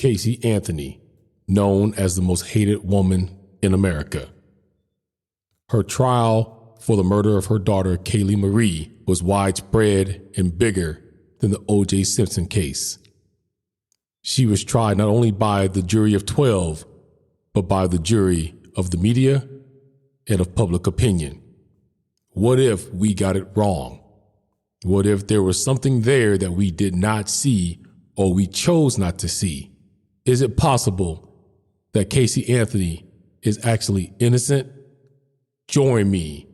Caylee Anthony, known as the most hated woman in America. Her trial for the murder of her daughter, Caylee Marie, was widespread and bigger than the O.J. Simpson case. She was tried not only by the jury of 12, but by the jury of the media and of public opinion. What if we got it wrong? What if there was something there that we did not see or we chose not to see? Is it possible that Caylee Anthony is actually innocent? Join me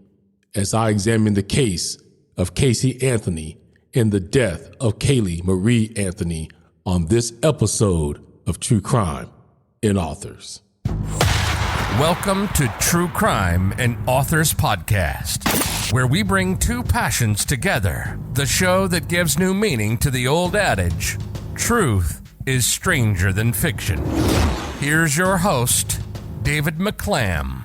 as I examine the case of Caylee Anthony and the death of Caylee Marie Anthony on this episode of True Crime and Authors. Welcome to True Crime and Authors Podcast, where we bring two passions together. The show that gives new meaning to the old adage, truth is stranger than fiction. Here's your host, David McClam.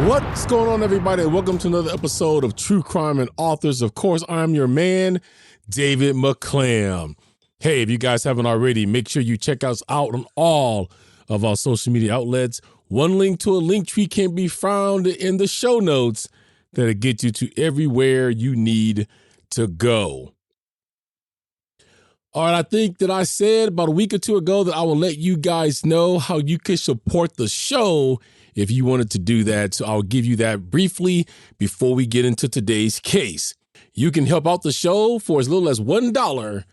What's going on, everybody? Welcome to another episode of True Crime and Authors. Of course, I'm your man, David McClam. Hey, if you guys haven't already, make sure you check us out on all of our social media outlets. One link to a link tree can be found in the show notes that'll get you to everywhere you need to go. All right, I think that I said about a week or two ago that I will let you guys know how you can support the show if you wanted to do that. So I'll give you that briefly before we get into today's case. You can help out the show for as little as $1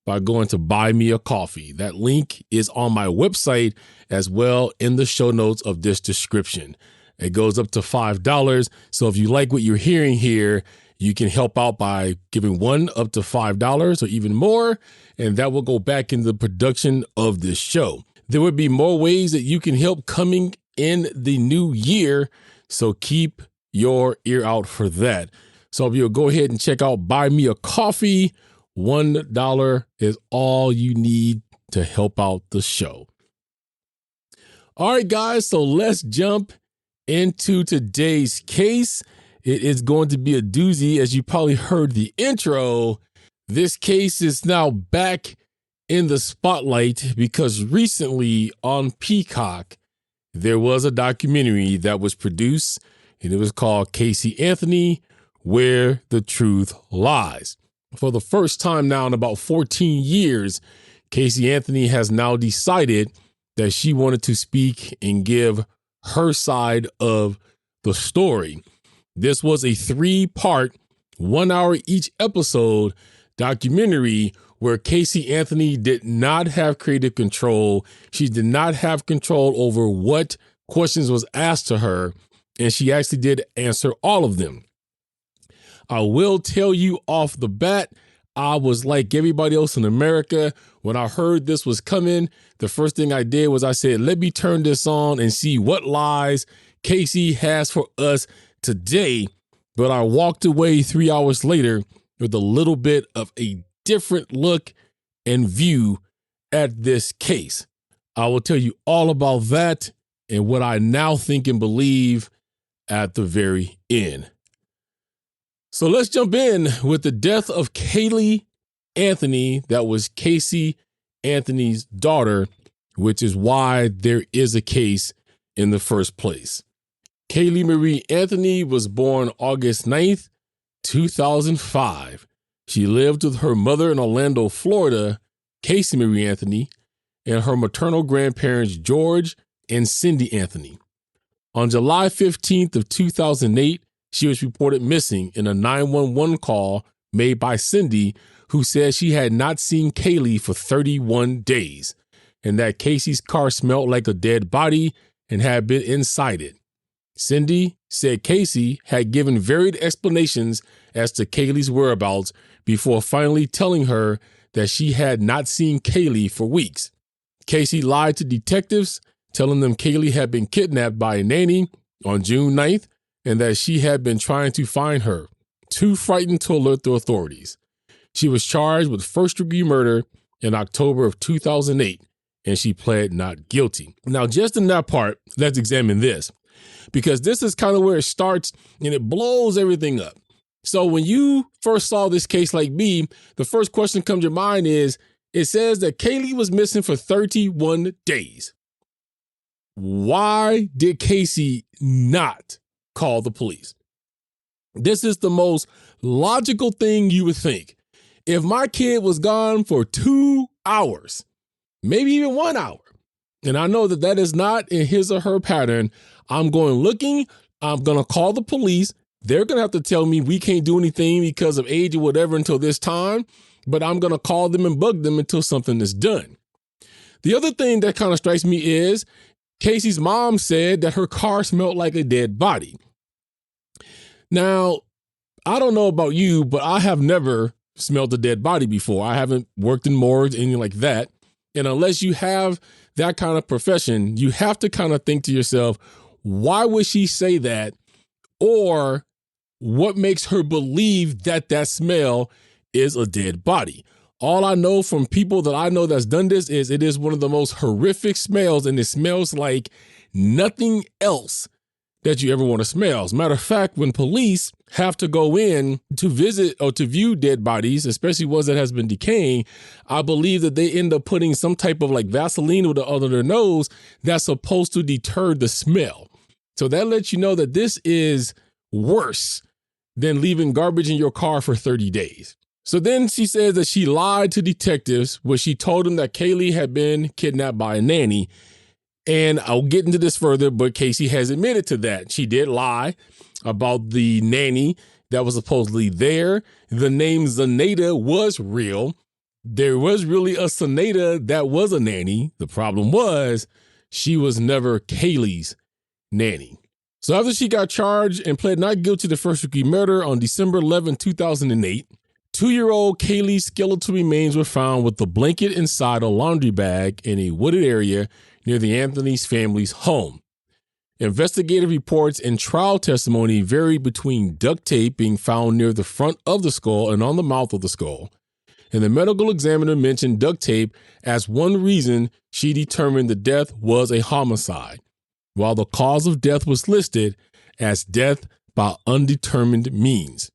by going to Buy Me a Coffee. That link is on my website as well in the show notes of this description. It goes up to $5. So if you like what you're hearing here, you can help out by giving one up to $5 or even more, and that will go back in the production of this show. There would be more ways that you can help coming in the new year, so keep your ear out for that. So if you'll go ahead and check out Buy Me a Coffee, $1 is all you need to help out the show. All right, guys, so let's jump into today's case. It is going to be a doozy, as you probably heard the intro. This case is now back in the spotlight because recently on Peacock, there was a documentary that was produced, and it was called Caylee Anthony, Where the Truth Lies. For the first time now in about 14 years, Caylee Anthony has now decided that she wanted to speak and give her side of the story. This was a 3-part, 1 hour each episode documentary where Caylee Anthony did not have creative control. She did not have control over what questions was asked to her, and she actually did answer all of them. I will tell you off the bat, I was like everybody else in America. When I heard this was coming, the first thing I did was I said, let me turn this on and see what lies Caylee has for us today. But I walked away 3 hours later with a little bit of a different look and view at this case. I will tell you all about that and what I now think and believe at the very end. So let's jump in with the death of Caylee Anthony. That was Caylee Anthony's daughter, which is why there is a case in the first place. Caylee Marie Anthony was born August 9th, 2005. She lived with her mother in Orlando, Florida, Caylee Marie Anthony, and her maternal grandparents, George and Cindy Anthony. On July 15th of 2008, she was reported missing in a 911 call made by Cindy, who said she had not seen Caylee for 31 days and that Caylee's car smelled like a dead body and had been inside it. Cindy said Caylee had given varied explanations as to Caylee's whereabouts before finally telling her that she had not seen Caylee for weeks. Caylee lied to detectives, telling them Caylee had been kidnapped by a nanny on June 9th and that she had been trying to find her, too frightened to alert the authorities. She was charged with first-degree murder in October of 2008, and she pled not guilty. Now, just in that part, let's examine this, because this is kind of where it starts and it blows everything up. So when you first saw this case like me, the first question that comes to your mind is It says that Caylee was missing for 31 days. Why did Casey not call the police? This is the most logical thing you would think. If my kid was gone for 2 hours, maybe even 1 hour, and I know that that is not in his or her pattern, I'm going looking, I'm going to call the police. They're going to have to tell me we can't do anything because of age or whatever until this time, but I'm going to call them and bug them until something is done. The other thing that kind of strikes me is Casey's mom said that her car smelled like a dead body. Now, I don't know about you, but I have never smelled a dead body before. I haven't worked in morgues, anything like that. And unless you have that kind of profession, you have to kind of think to yourself, why would she say that? Or what makes her believe that that smell is a dead body? All I know from people that I know that's done this is it is one of the most horrific smells, and it smells like nothing else that you ever want to smell. As a matter of fact, when police have to go in to visit or to view dead bodies, especially ones that has been decaying, I believe that they end up putting some type of like Vaseline under their nose that's supposed to deter the smell. So that lets you know that this is worse than leaving garbage in your car for 30 days. So then she says that she lied to detectives when she told them that Caylee had been kidnapped by a nanny. And I'll get into this further, but Casey has admitted to that. She did lie about the nanny that was supposedly there. The name Zenaida was real. There was really a Zenaida that was a nanny. The problem was she was never Caylee's nanny. So after she got charged and pled not guilty to first-degree murder on December 11, 2008, 2-year-old Caylee's skeletal remains were found with the blanket inside a laundry bag in a wooded area near the Anthony's family's home. Investigative reports and trial testimony varied between duct tape being found near the front of the skull and on the mouth of the skull. And the medical examiner mentioned duct tape as one reason she determined the death was a homicide, while the cause of death was listed as death by undetermined means.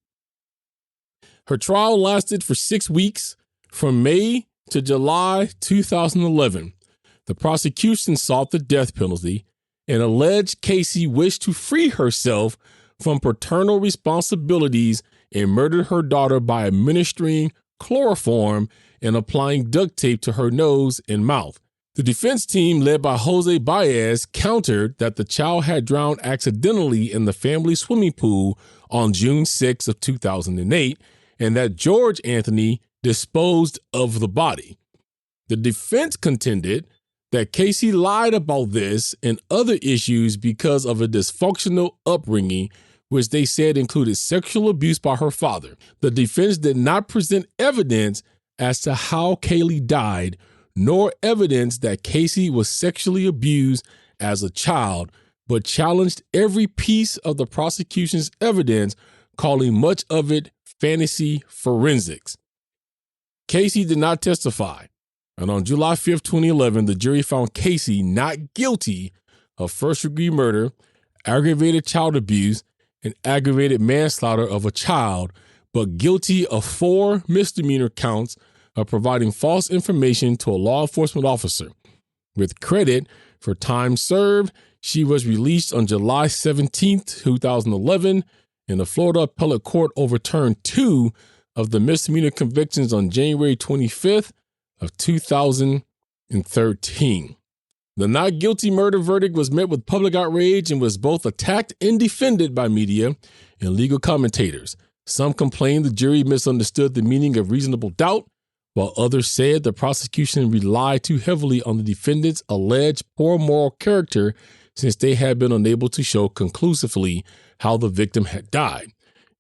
Her trial lasted for 6 weeks, from May to July 2011. The prosecution sought the death penalty and alleged Casey wished to free herself from paternal responsibilities and murdered her daughter by administering chloroform and applying duct tape to her nose and mouth. The defense team, led by Jose Baez, countered that the child had drowned accidentally in the family swimming pool on June 6 of 2008, and that George Anthony disposed of the body. The defense contended that Casey lied about this and other issues because of a dysfunctional upbringing, which they said included sexual abuse by her father. The defense did not present evidence as to how Caylee died, nor evidence that Casey was sexually abused as a child, but challenged every piece of the prosecution's evidence, calling much of it fantasy forensics. Casey did not testify. And on July 5th, 2011, the jury found Casey not guilty of first-degree murder, aggravated child abuse, and aggravated manslaughter of a child, but guilty of 4 misdemeanor counts of providing false information to a law enforcement officer. With credit for time served, she was released on July 17th, 2011, and the Florida Appellate Court overturned 2 of the misdemeanor convictions on January 25th, of 2013. The not guilty murder verdict was met with public outrage and was both attacked and defended by media and legal commentators. Some complained the jury misunderstood the meaning of reasonable doubt, while others said the prosecution relied too heavily on the defendant's alleged poor moral character since they had been unable to show conclusively how the victim had died.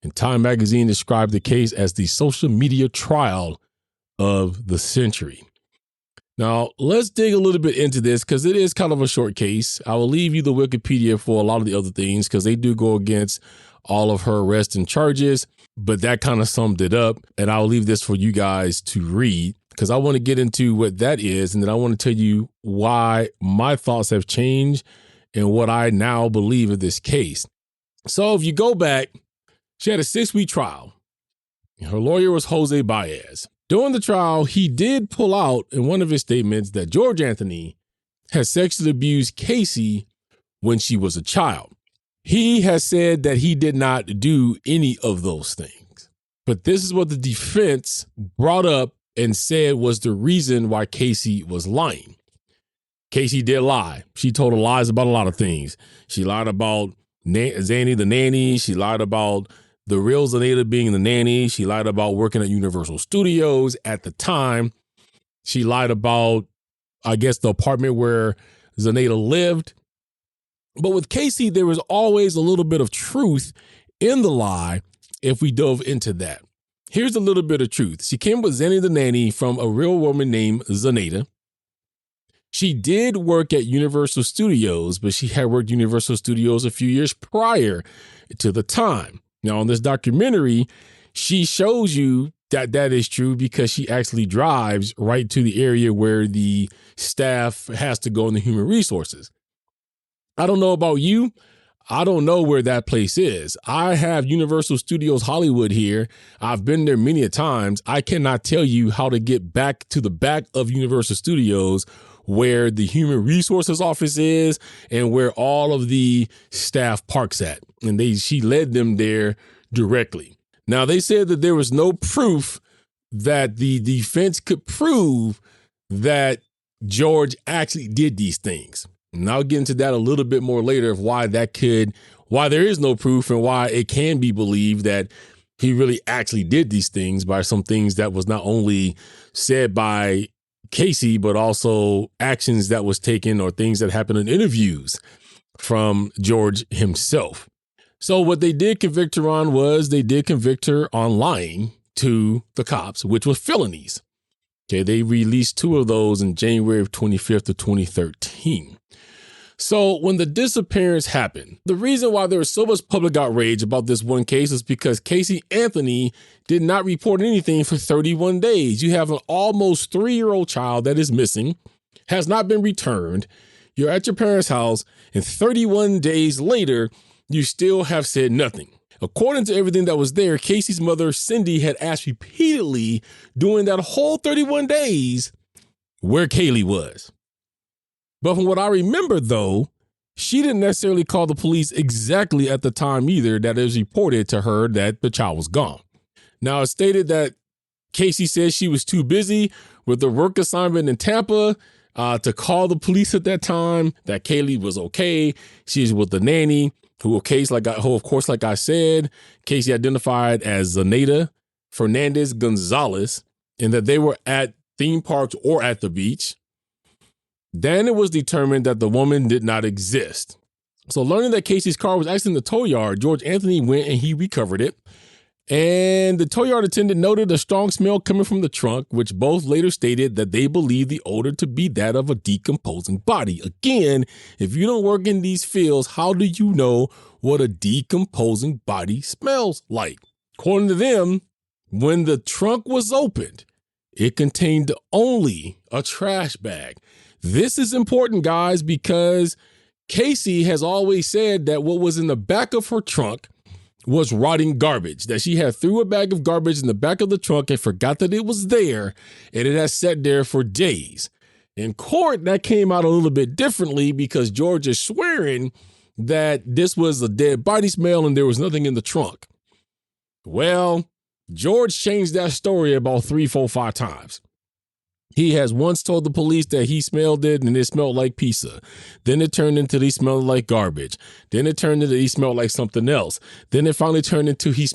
And Time magazine described the case as the social media trial of the century. Now, let's dig a little bit into this because it is kind of a short case. I will leave you the Wikipedia for a lot of the other things because they do go against all of her arrests and charges, but that kind of summed it up. And I'll leave this for you guys to read because I want to get into what that is. And then I want to tell you why my thoughts have changed and what I now believe of this case. So if you go back, she had a 6-week trial. Her lawyer was Jose Baez. During the trial, he did pull out in one of his statements that George Anthony had sexually abused Caylee when she was a child. He has said that he did not do any of those things. But this is what the defense brought up and said was the reason why Caylee was lying. Caylee did lie. She told lies about a lot of things. She lied about Zanny the nanny. She lied about the real Zenaida being the nanny. She lied about working at Universal Studios at the time. She lied about, I guess, the apartment where Zenaida lived. But with Caylee, there was always a little bit of truth in the lie if we dove into that. Here's a little bit of truth. She came with Zanny the nanny from a real woman named Zenaida. She did work at Universal Studios, but she had worked Universal Studios a few years prior to the time. Now, on this documentary, she shows you that that is true because she actually drives right to the area where the staff has to go in the human resources. I don't know about you. I don't know where that place is. I have Universal Studios Hollywood here. I've been there many a times. I cannot tell you how to get back to the back of Universal Studios where the human resources office is and where all of the staff parks at. And she led them there directly. Now, they said that there was no proof that the defense could prove that George actually did these things. And I'll get into that a little bit more later of why there is no proof and why it can be believed that he really actually did these things by some things that was not only said by Caylee, but also actions that was taken or things that happened in interviews from George himself. So what they did convict her on was they did convict her on lying to the cops, which was felonies. Okay, they released 2 of those in January of 25th of 2013. So when the disappearance happened, the reason why there was so much public outrage about this one case is because Caylee Anthony did not report anything for 31 days. You have an almost 3-year-old child that is missing, has not been returned. You're at your parents' house, and 31 days later, you still have said nothing. According to everything that was there, Casey's mother, Cindy, had asked repeatedly during that whole 31 days where Caylee was. But from what I remember, though, she didn't necessarily call the police exactly at the time either that it was reported to her that the child was gone. Now, it's stated that Caylee said she was too busy with the work assignment in Tampa to call the police at that time, that Caylee was okay. She's with the nanny, who, of course, like I said, Caylee identified as Zenaida Fernandez Gonzalez, and that they were at theme parks or at the beach. Then it was determined that the woman did not exist. So learning that Caylee's car was actually in the tow yard, George Anthony went and he recovered it. And the tow yard attendant noted a strong smell coming from the trunk, which both later stated that they believed the odor to be that of a decomposing body. Again, if you don't work in these fields, how do you know what a decomposing body smells like? According to them, when the trunk was opened, it contained only a trash bag. This is important, guys, because Caylee has always said that what was in the back of her trunk was rotting garbage, that she had threw a bag of garbage in the back of the trunk and forgot that it was there, and it has sat there for days. In court, that came out a little bit differently because George is swearing that this was a dead body smell and there was nothing in the trunk. Well, George changed that story about 3, 4, 5 times. He has once told the police that he smelled it and it smelled like pizza. Then it turned into he smelled like garbage. Then it turned into he smelled like something else. Then it finally turned into it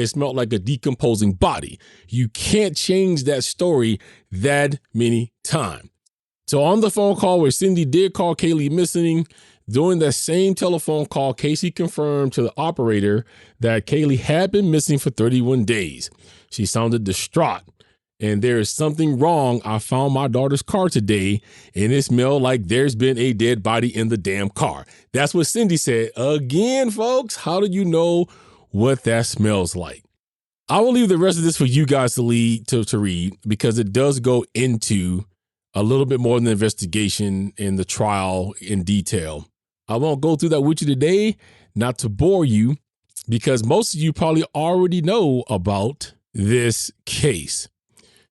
smelled like a decomposing body. You can't change that story that many times. So on the phone call where Cindy did call Caylee missing, during that same telephone call, Caylee confirmed to the operator that Caylee had been missing for 31 days. She sounded distraught. And there is something wrong. I found my daughter's car today and it smelled like there's been a dead body in the damn car. That's what Cindy said. Again, folks, how do you know what that smells like? I will leave the rest of this for you guys to read because it does go into a little bit more than the investigation and the trial in detail. I won't go through that with you today, not to bore you, because most of you probably already know about this case.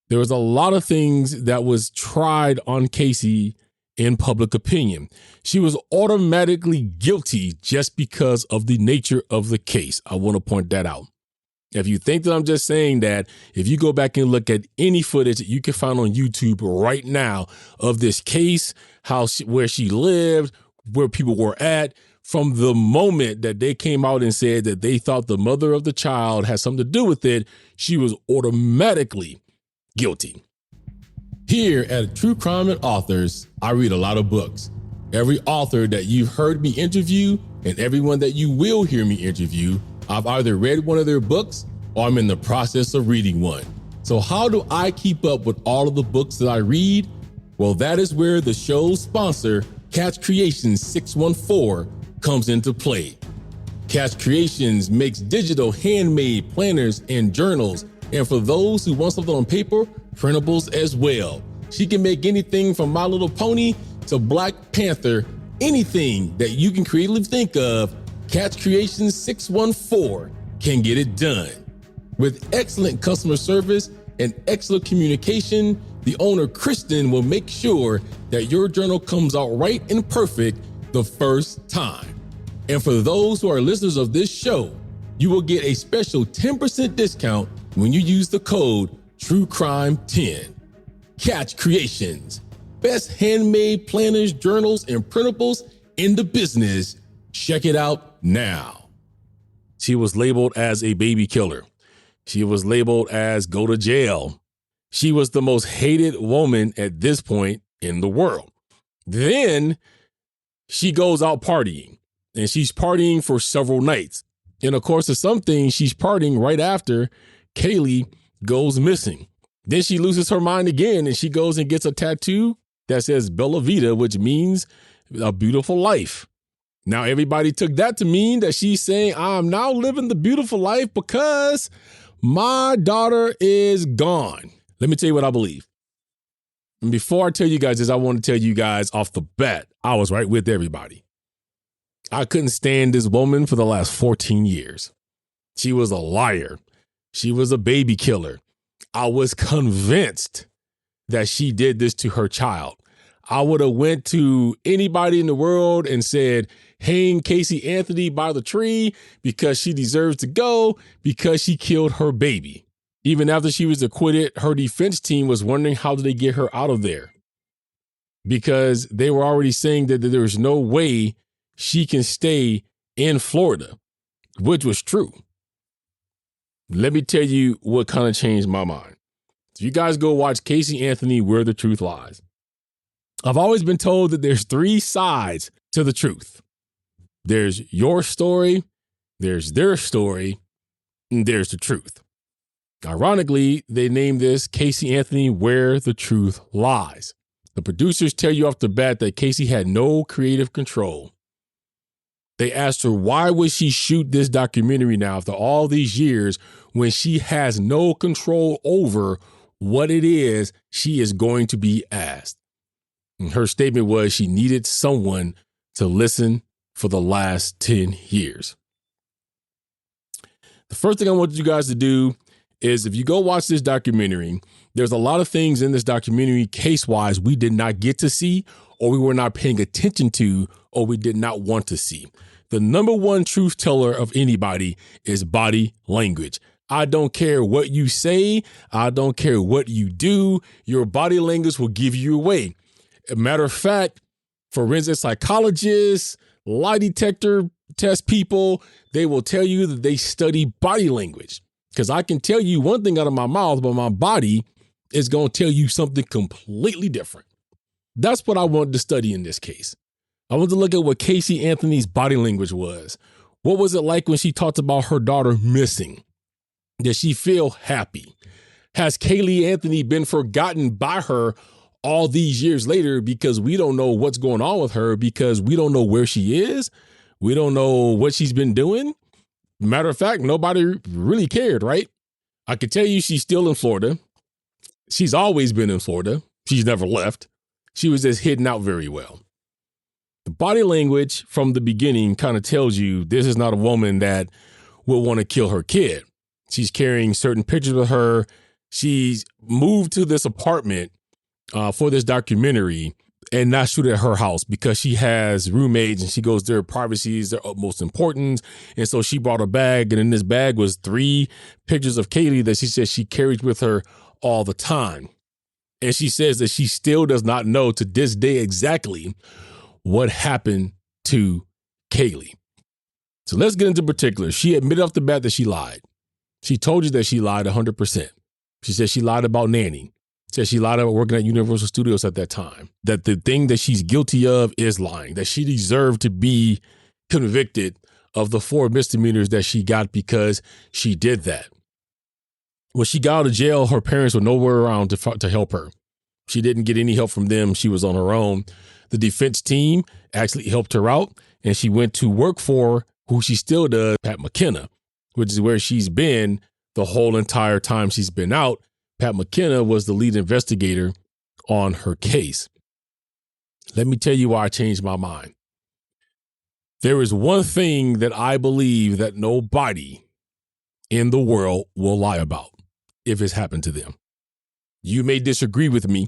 There was a lot of things that was tried on Caylee in public opinion. She was automatically guilty just because of the nature of the case. I want to point that out. If you think that I'm just saying that, if you go back and look at any footage that you can find on YouTube right now of this case, where she lived, where people were at, from the moment that they came out and said that they thought the mother of the child had something to do with it, she was automatically guilty. Here at True Crime and Authors, I read a lot of books. Every author that you've heard me interview and everyone that you will hear me interview, I've either read one of their books or I'm in the process of reading one. So how do I keep up with all of the books that I read? Well, that is where the show's sponsor, Catch Creations 614, comes into play. Catch Creations makes digital handmade planners and journals, and for those who want something on paper, printables as well. She can make anything from My Little Pony to Black Panther, anything that you can creatively think of, Catch Creations 614 can get it done. With excellent customer service and excellent communication, the owner, Kristen, will make sure that your journal comes out right and perfect the first time. And for those who are listeners of this show, you will get a special 10% discount when you use the code TrueCrime10. Catch Creations, best handmade planners, journals, and printables in the business. Check it out now. She was labeled as a baby killer. She was labeled as go to jail. She was the most hated woman at this point in the world. Then she goes out partying, and she's partying for several nights. And of course, of some things, she's partying right after Caylee goes missing. Then she loses her mind again, and she goes and gets a tattoo that says Bella Vita, which means a beautiful life. Now, everybody took that to mean that she's saying, I'm now living the beautiful life because my daughter is gone. Let me tell you what I believe. And before I tell you guys this, I want to tell you guys off the bat, I was right with everybody. I couldn't stand this woman for the last 14 years. She was a liar. She was a baby killer. I was convinced that she did this to her child. I would have went to anybody in the world and said, hang Caylee Anthony by the tree because she deserves to go because she killed her baby. Even after she was acquitted, her defense team was wondering how did they get her out of there, because they were already saying that there was no way she can stay in Florida, which was true. Let me tell you what kind of changed my mind. If you guys go watch Caylee Anthony, Where the Truth Lies, I've always been told that there's three sides to the truth. There's your story, there's their story, and there's the truth. Ironically, they named this Caylee Anthony, Where the Truth Lies. The producers tell you off the bat that Caylee had no creative control. They asked her, why would she shoot this documentary now after all these years when she has no control over what it is she is going to be asked? And her statement was she needed someone to listen for the last 10 years. The first thing I want you guys to do is if you go watch this documentary, there's a lot of things in this documentary case-wise we did not get to see, or we were not paying attention to, or we did not want to see. The number one truth teller of anybody is body language. I don't care what you say. I don't care what you do. Your body language will give you away. As a matter of fact, forensic psychologists, lie detector test people, they will tell you that they study body language. Because I can tell you one thing out of my mouth, but my body is going to tell you something completely different. That's what I wanted to study in this case. I wanted to look at what Caylee Anthony's body language was. What was it like when she talked about her daughter missing? Did she feel happy? Has Caylee Anthony been forgotten by her all these years later because we don't know what's going on with her, because we don't know where she is? We don't know what she's been doing. Matter of fact, nobody really cared, right? I could tell you she's still in Florida. She's always been in Florida. She's never left. She was just hidden out very well. The body language from the beginning kind of tells you this is not a woman that will want to kill her kid. She's carrying certain pictures of her She's moved to this apartment for this documentary and not shoot at her house because she has roommates and she goes, their privacy is their utmost importance. And so she brought a bag, and in this bag was 3 pictures of Caylee that she says she carries with her all the time. And she says that she still does not know to this day exactly what happened to Caylee. So let's get into particulars. She admitted off the bat that she lied. She told you that she lied 100%. She said she lied about nanny. Said she lied about working at Universal Studios at that time. That the thing that she's guilty of is lying. That she deserved to be convicted of the 4 misdemeanors that she got because she did that. When she got out of jail, her parents were nowhere around to help her. She didn't get any help from them. She was on her own. The defense team actually helped her out, and she went to work for who she still does, Pat McKenna, which is where she's been the whole entire time she's been out. Pat McKenna was the lead investigator on her case. Let me tell you why I changed my mind. There is one thing that I believe that nobody in the world will lie about if it's happened to them. You may disagree with me,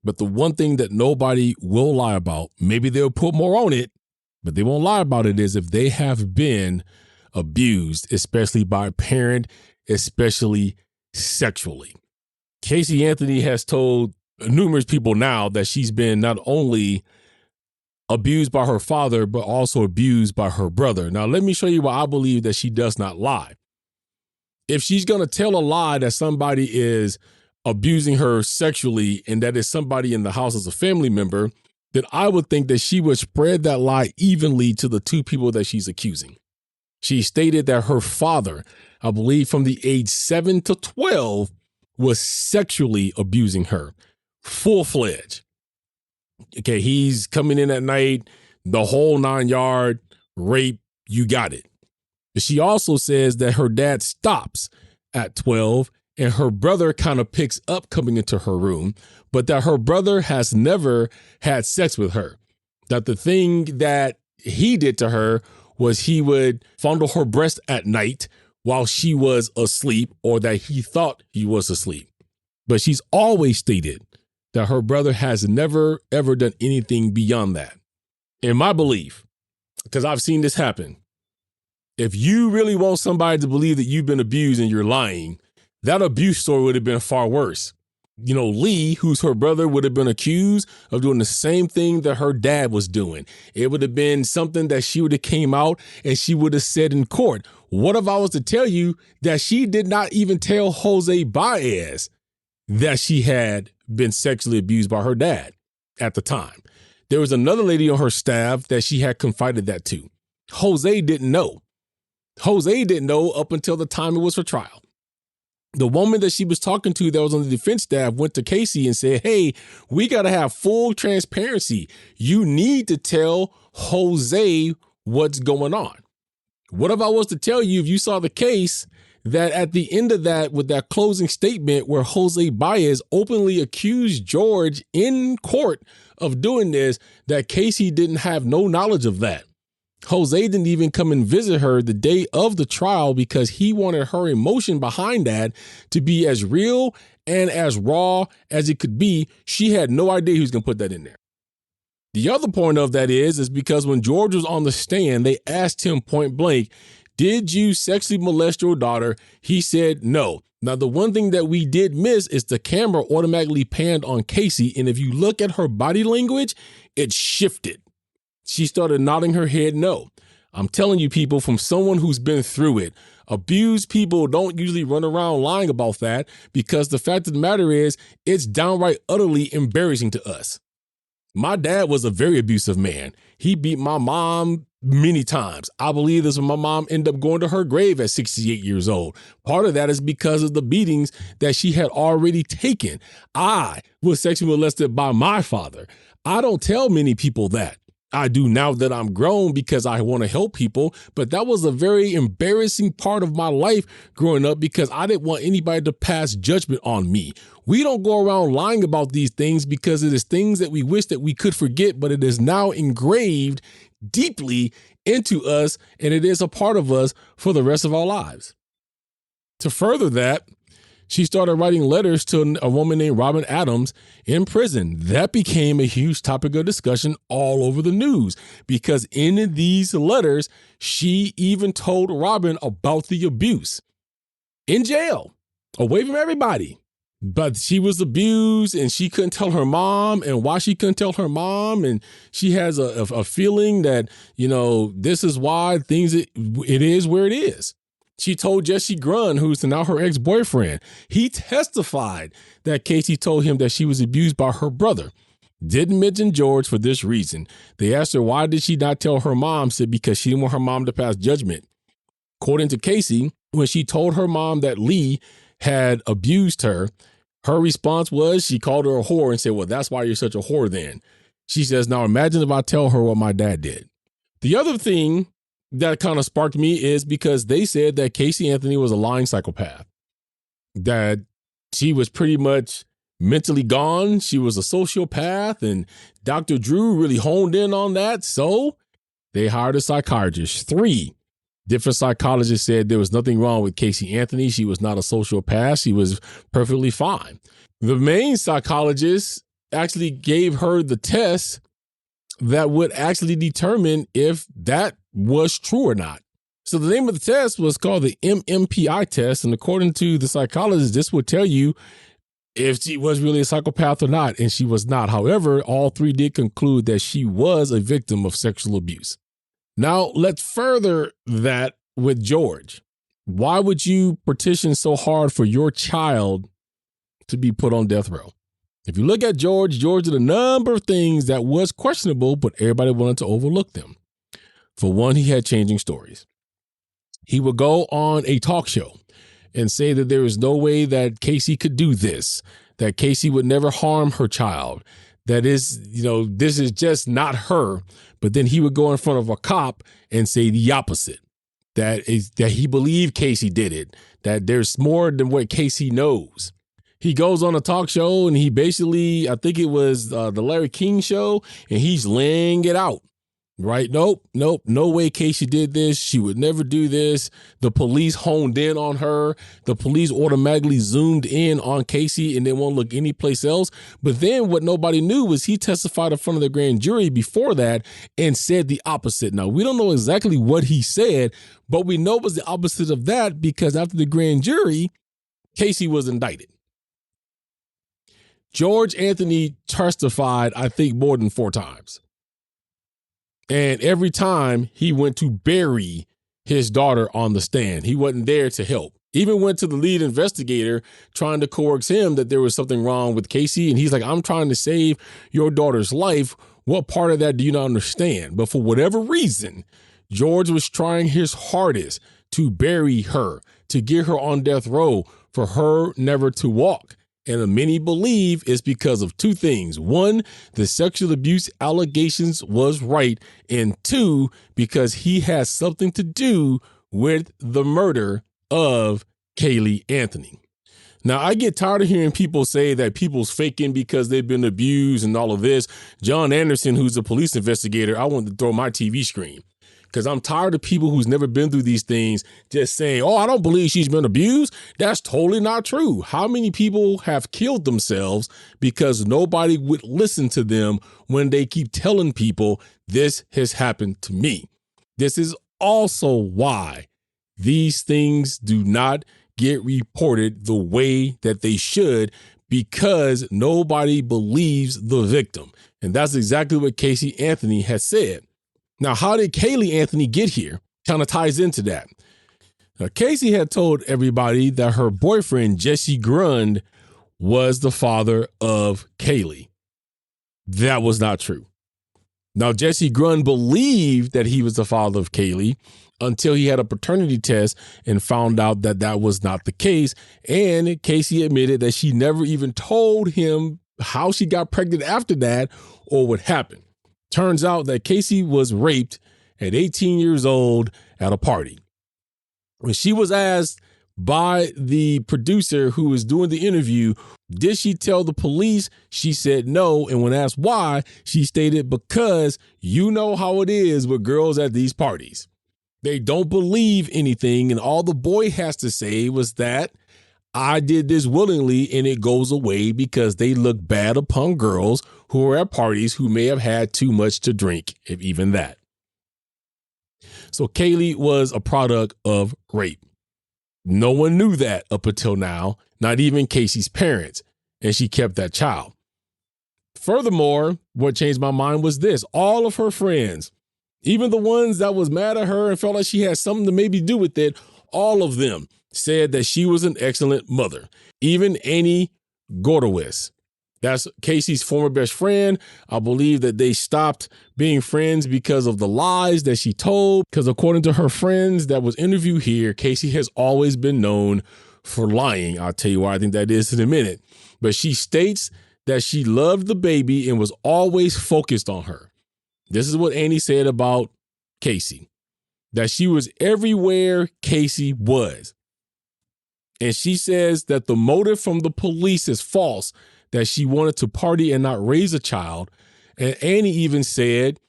but the one thing that nobody will lie about, maybe they'll put more on it, but they won't lie about it, is if they have been abused, especially by a parent, especially sexually. Caylee Anthony has told numerous people now that she's been not only abused by her father, but also abused by her brother. Now, let me show you why I believe that she does not lie. If she's going to tell a lie that somebody is abusing her sexually and that is somebody in the house as a family member, then I would think that she would spread that lie evenly to the 2 people that she's accusing. She stated that her father, I believe from the age 7 to 12, was sexually abusing her, full-fledged. Okay, he's coming in at night, the whole 9 yard, rape, you got it. But she also says that her dad stops at 12 and her brother kind of picks up coming into her room, but that her brother has never had sex with her. That the thing that he did to her was he would fondle her breast at night while she was asleep, or that he thought he was asleep. But she's always stated that her brother has never, ever done anything beyond that. In my belief, because I've seen this happen, if you really want somebody to believe that you've been abused and you're lying, that abuse story would have been far worse. You know, Lee, who's her brother, would have been accused of doing the same thing that her dad was doing. It would have been something that she would have came out and she would have said in court. What if I was to tell you that she did not even tell Jose Baez that she had been sexually abused by her dad at the time? There was another lady on her staff that she had confided that to. Jose didn't know. Jose didn't know up until the time it was her trial. The woman that she was talking to that was on the defense staff went to Casey and said, hey, we got to have full transparency. You need to tell Jose what's going on. What if I was to tell you, if you saw the case, that at the end of that, with that closing statement where Jose Baez openly accused George in court of doing this, that Casey didn't have no knowledge of that. Jose didn't even come and visit her the day of the trial because he wanted her emotion behind that to be as real and as raw as it could be. She had no idea he was going to put that in there. The other point of that is because when George was on the stand, they asked him point blank, did you sexually molest your daughter? He said no. Now, the one thing that we did miss is the camera automatically panned on Casey. And if you look at her body language, it shifted. She started nodding her head no. I'm telling you, people, from someone who's been through it, abused people don't usually run around lying about that, because the fact of the matter is it's downright utterly embarrassing to us. My dad was a very abusive man. He beat my mom many times. I believe this when my mom ended up going to her grave at 68 years old. Part of that is because of the beatings that she had already taken. I was sexually molested by my father. I don't tell many people that. I do now that I'm grown because I want to help people, but that was a very embarrassing part of my life growing up because I didn't want anybody to pass judgment on me. We don't go around lying about these things because it is things that we wish that we could forget, but it is now engraved deeply into us, and it is a part of us for the rest of our lives. To further that, She started writing letters to a woman named Robin Adams in prison. That became a huge topic of discussion all over the news because in these letters, she even told Robin about the abuse in jail, away from everybody. But she was abused and she couldn't tell her mom, and why she couldn't tell her mom. And she has a feeling that, this is why it is where it is. She told Jesse Grunn, who's now her ex-boyfriend. He testified that Casey told him that she was abused by her brother. Didn't mention George for this reason. They asked her, why did she not tell her mom? Said, because she didn't want her mom to pass judgment. According to Casey, when she told her mom that Lee had abused her, her response was she called her a whore and said, well, that's why you're such a whore then. She says, now imagine if I tell her what my dad did. The other thing that kind of sparked me is because they said that Caylee Anthony was a lying psychopath, that she was pretty much mentally gone. She was a sociopath, and Dr. Drew really honed in on that. So they hired a psychiatrist. 3 different psychologists said there was nothing wrong with Caylee Anthony. She was not a sociopath. She was perfectly fine. The main psychologist actually gave her the test that would actually determine if that was true or not. So the name of the test was called the MMPI test. And according to the psychologist, this would tell you if she was really a psychopath or not. And she was not. However, all 3 did conclude that she was a victim of sexual abuse. Now, let's further that with George. Why would you petition so hard for your child to be put on death row? If you look at George did a number of things that was questionable, but everybody wanted to overlook them. For one, he had changing stories. He would go on a talk show and say that there is no way that Casey could do this, that Casey would never harm her child, that is, this is just not her. But then he would go in front of a cop and say the opposite, that he believed Casey did it, that there's more than what Casey knows. He goes on a talk show and he basically, I think it was the Larry King show, and he's laying it out. Right? Nope. No way Casey did this. She would never do this. The police honed in on her. The police automatically zoomed in on Casey and they won't look anyplace else. But then what nobody knew was he testified in front of the grand jury before that and said the opposite. Now, we don't know exactly what he said, but we know it was the opposite of that because after the grand jury, Casey was indicted. George Anthony testified, I think, more than 4 times. And every time he went to bury his daughter on the stand, he wasn't there to help. Even went to the lead investigator trying to coax him that there was something wrong with Casey. And he's like, I'm trying to save your daughter's life. What part of that do you not understand? But for whatever reason, George was trying his hardest to bury her, to get her on death row, for her never to walk. And many believe it's because of 2 things. 1, the sexual abuse allegations was right. And 2, because he has something to do with the murder of Caylee Anthony. Now, I get tired of hearing people say that people's faking because they've been abused and all of this. John Anderson, who's a police investigator, I want to throw my TV screen. Because I'm tired of people who's never been through these things just saying, oh, I don't believe she's been abused. That's totally not true. How many people have killed themselves because nobody would listen to them when they keep telling people this has happened to me? This is also why these things do not get reported the way that they should, because nobody believes the victim. And that's exactly what Caylee Anthony has said. Now, how did Caylee Anthony get here? Kind of ties into that. Now, Casey had told everybody that her boyfriend, Jesse Grunn, was the father of Caylee. That was not true. Now, Jesse Grunn believed that he was the father of Caylee until he had a paternity test and found out that that was not the case. And Casey admitted that she never even told him how she got pregnant after that or what happened. Turns out that Casey was raped at 18 years old at a party. When she was asked by the producer who was doing the interview, did she tell the police? She said no. And when asked why, she stated, because you know how it is with girls at these parties. They don't believe anything. And all the boy has to say was that I did this willingly and it goes away because they look bad upon girls who are at parties who may have had too much to drink, if even that. So Caylee was a product of rape. No one knew that up until now, not even Casey's parents, and she kept that child. Furthermore, what changed my mind was this: all of her friends, even the ones that was mad at her and felt like she had something to maybe do with it, all of them said that she was an excellent mother. Even Annie Gordowitz, that's Casey's former best friend. I believe that they stopped being friends because of the lies that she told. Because according to her friends that was interviewed here, Casey has always been known for lying. I'll tell you why I think that is in a minute. But she states that she loved the baby and was always focused on her. This is what Annie said about Casey, that she was everywhere Casey was. And she says that the motive from the police is false, that she wanted to party and not raise a child. And Annie even said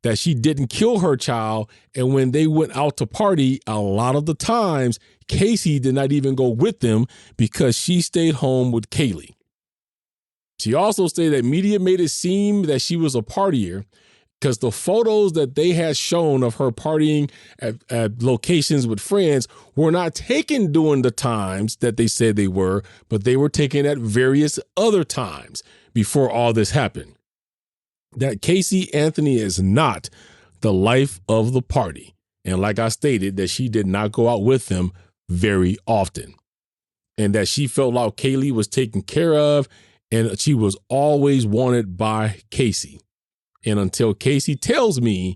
that she didn't kill her child. And when they went out to party, a lot of the times, Casey did not even go with them because she stayed home with Caylee. She also stated that media made it seem that she was a partier because the photos that they had shown of her partying at locations with friends were not taken during the times that they said they were, but they were taken at various other times before all this happened. That Caylee Anthony is not the life of the party. And like I stated, that she did not go out with them very often. And that she felt like Caylee was taken care of and she was always wanted by Casey. And until Casey tells me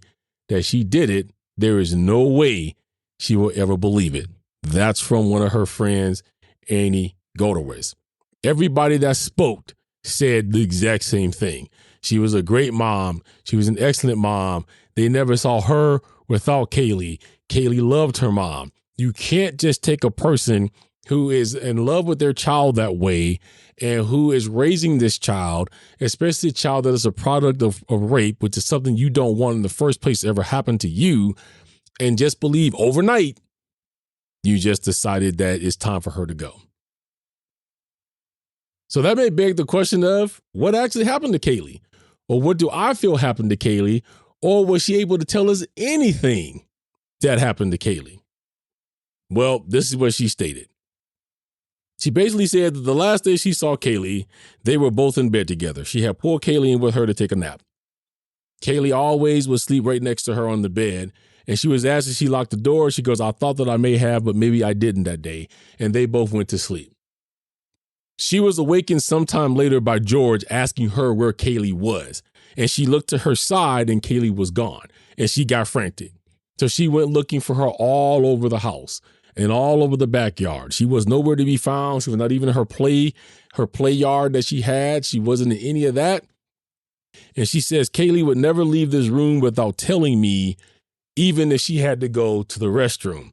that she did it, there is no way she will ever believe it. That's from one of her friends, Annie Godowitz. Everybody that spoke said the exact same thing. She was a great mom. She was an excellent mom. They never saw her without Caylee. Caylee loved her mom. You can't just take a person who is in love with their child that way and who is raising this child, especially a child that is a product of rape, which is something you don't want in the first place to ever happen to you, and just believe overnight you just decided that it's time for her to go. So that may beg the question of what actually happened to Caylee? Or what do I feel happened to Caylee? Or was she able to tell us anything that happened to Caylee? Well, this is what she stated. She basically said that the last day she saw Caylee, they were both in bed together. She had pulled Caylee in with her to take a nap. Caylee always would sleep right next to her on the bed. And she was asked if she locked the door. She goes, I thought that I may have, but maybe I didn't that day. And they both went to sleep. She was awakened sometime later by George asking her where Caylee was. And she looked to her side and Caylee was gone. And she got frantic. So she went looking for her all over the house and all over the backyard. She was nowhere to be found. She was not even in her play yard that she had. She wasn't in any of that. And she says Caylee would never leave this room without telling me, even if she had to go to the restroom.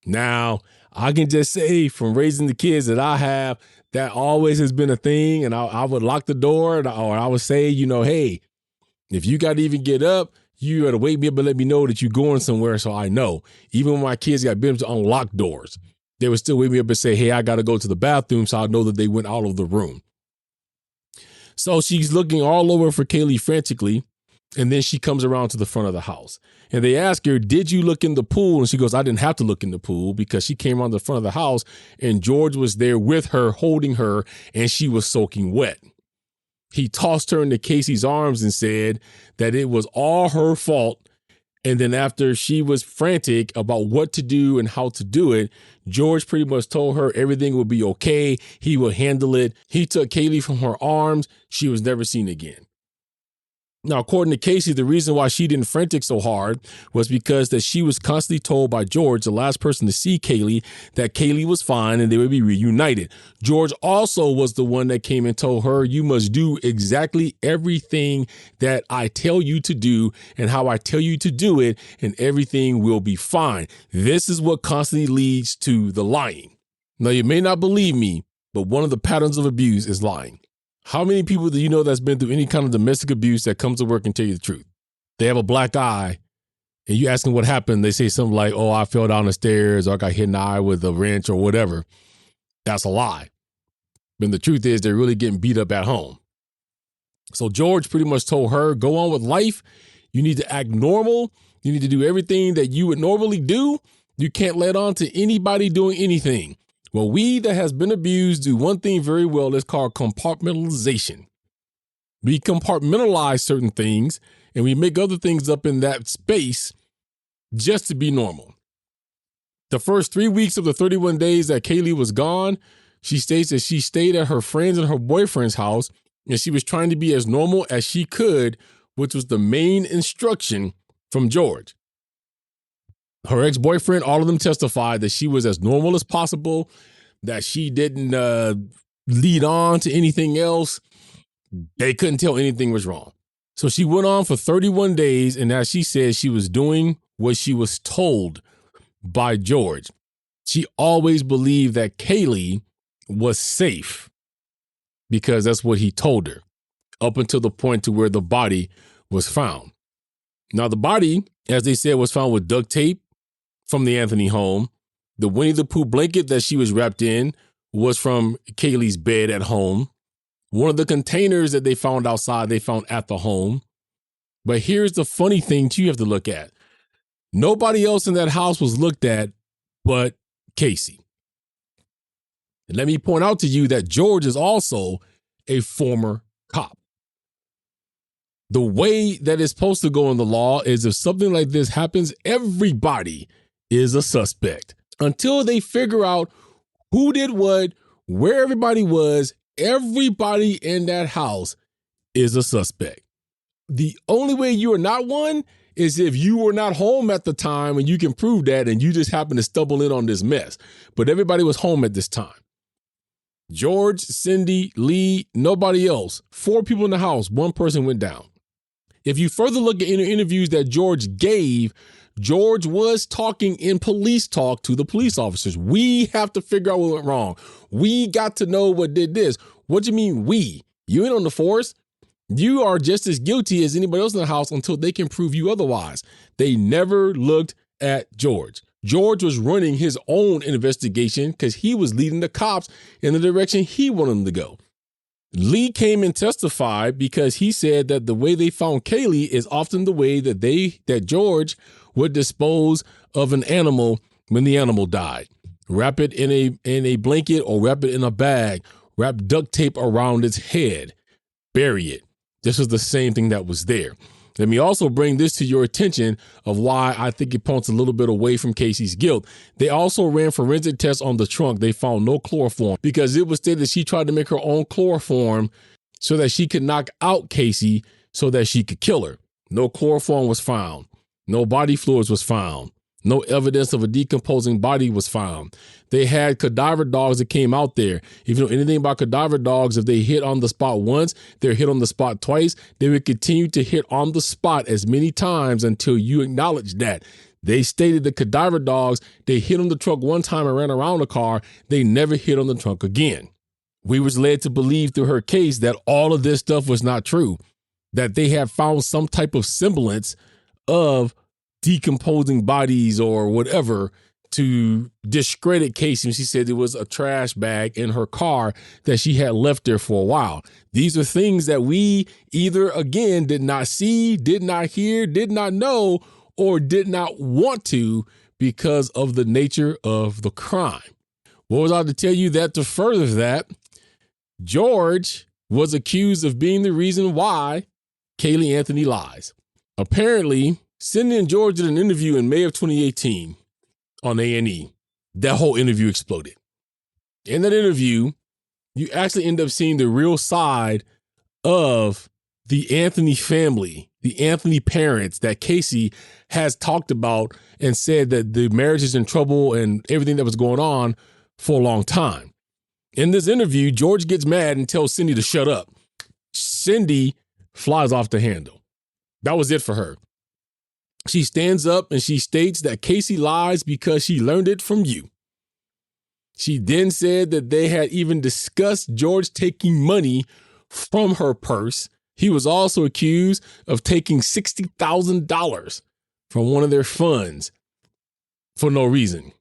Now, I can just say from raising the kids that I have, that always has been a thing. And I would lock the door or I would say, hey, if you got to even get up, you got to wake me up and let me know that you're going somewhere so I know. Even when my kids got been to unlock doors, they would still wake me up and say, hey, I got to go to the bathroom so I know that they went out of the room. So she's looking all over for Caylee frantically. And then she comes around to the front of the house and they ask her, did you look in the pool? And she goes, I didn't have to look in the pool because she came around the front of the house and George was there with her, holding her, and she was soaking wet. He tossed her into Casey's arms and said that it was all her fault. And then after she was frantic about what to do and how to do it, George pretty much told her everything would be okay. He would handle it. He took Caylee from her arms. She was never seen again. Now, according to Casey, the reason why she didn't frantic so hard was because that she was constantly told by George, the last person to see Caylee, that Caylee was fine and they would be reunited. George also was the one that came and told her, you must do exactly everything that I tell you to do and how I tell you to do it, and everything will be fine. This is what constantly leads to the lying. Now, you may not believe me, but one of the patterns of abuse is lying. How many people do you know that's been through any kind of domestic abuse that comes to work and tell you the truth? They have a black eye and you ask them what happened. They say something like, oh, I fell down the stairs or I got hit in the eye with a wrench or whatever. That's a lie. But the truth is they're really getting beat up at home. So George pretty much told her, go on with life. You need to act normal. You need to do everything that you would normally do. You can't let on to anybody doing anything. Well, we that has been abused do one thing very well. It's called compartmentalization. We compartmentalize certain things and we make other things up in that space just to be normal. The first 3 weeks of the 31 days that Caylee was gone, she states that she stayed at her friend's and her boyfriend's house and she was trying to be as normal as she could, which was the main instruction from George. Her ex-boyfriend, all of them testified that she was as normal as possible, that she didn't lead on to anything else. They couldn't tell anything was wrong. So she went on for 31 days, and as she said, she was doing what she was told by George. She always believed that Caylee was safe because that's what he told her, up until the point to where the body was found. Now, the body, as they said, was found with duct tape from the Anthony home. The Winnie the Pooh blanket that she was wrapped in was from Caylee's bed at home. One of the containers that they found outside, they found at the home. But here's the funny thing you have to look at. Nobody else in that house was looked at but Casey. And let me point out to you that George is also a former cop. The way that it's supposed to go in the law is if something like this happens, everybody is a suspect. Until they figure out who did what, where everybody was, everybody in that house is a suspect. The only way you are not one is if you were not home at the time and you can prove that and you just happen to stumble in on this mess. But everybody was home at this time. George, Cindy, Lee, nobody else. 4 people in the house, 1 person went down. If you further look at interviews that George gave, George was talking in police talk to the police officers. We have to figure out what went wrong. We got to know what did this. What do you mean we? You ain't on the force. You are just as guilty as anybody else in the house until they can prove you otherwise. They never looked at George. George was running his own investigation because he was leading the cops in the direction he wanted them to go. Lee came and testified because he said that the way they found Caylee is often the way that George would dispose of an animal when the animal died. Wrap it in a blanket or wrap it in a bag, wrap duct tape around its head, bury it. This is the same thing that was there. Let me also bring this to your attention of why I think it points a little bit away from Casey's guilt. They also ran forensic tests on the trunk. They found no chloroform because it was stated that she tried to make her own chloroform so that she could knock out Caylee so that she could kill her. No chloroform was found. No body fluids was found. No evidence of a decomposing body was found. They had cadaver dogs that came out there. If you know anything about cadaver dogs, if they hit on the spot once, they're hit on the spot twice, they would continue to hit on the spot as many times until you acknowledge that. They stated the cadaver dogs, they hit on the trunk one time and ran around the car. They never hit on the trunk again. We was led to believe through her case that all of this stuff was not true, that they had found some type of semblance of decomposing bodies or whatever to discredit Caylee. She said there was a trash bag in her car that she had left there for a while. These are things that we either, again, did not see, did not hear, did not know, or did not want to because of the nature of the crime. What was I to tell you that to further that? George was accused of being the reason why Caylee Anthony lies. Apparently, Cindy and George did an interview in May of 2018 on A&E. That whole interview exploded. In that interview, you actually end up seeing the real side of the Anthony family, the Anthony parents that Casey has talked about and said that the marriage is in trouble and everything that was going on for a long time. In this interview, George gets mad and tells Cindy to shut up. Cindy flies off the handle. That was it for her. She stands up and she states that Caylee lies because she learned it from you. She then said that they had even discussed George taking money from her purse. He was also accused of taking $60,000 from one of their funds for no reason.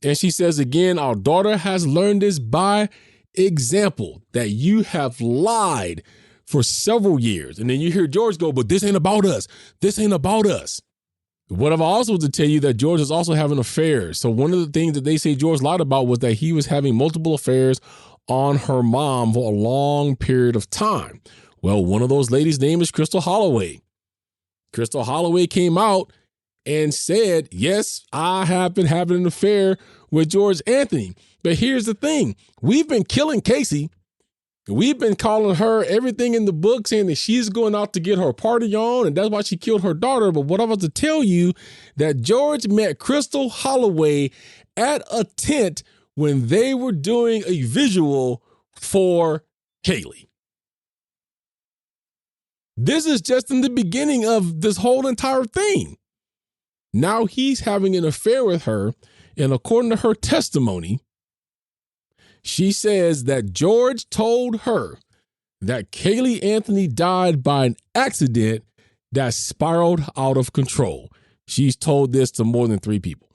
And she says again, our daughter has learned this by example, that you have lied for several years. And then you hear George go, but this ain't about us. This ain't about us. What I've also to tell you that George is also having affairs. So one of the things that they say George lied about was that he was having multiple affairs on her mom for a long period of time. Well, one of those ladies' name is Crystal Holloway. Crystal Holloway came out and said, yes, I have been having an affair with George Anthony. But here's the thing. We've been killing Casey. We've been calling her everything in the book, saying that she's going out to get her party on, and that's why she killed her daughter. But what I was to tell you, that George met Crystal Holloway at a tent when they were doing a visual for Caylee. This is just in the beginning of this whole entire thing. Now he's having an affair with her, and according to her testimony, she says that George told her that Caylee Anthony died by an accident that spiraled out of control. She's told this to more than 3 people.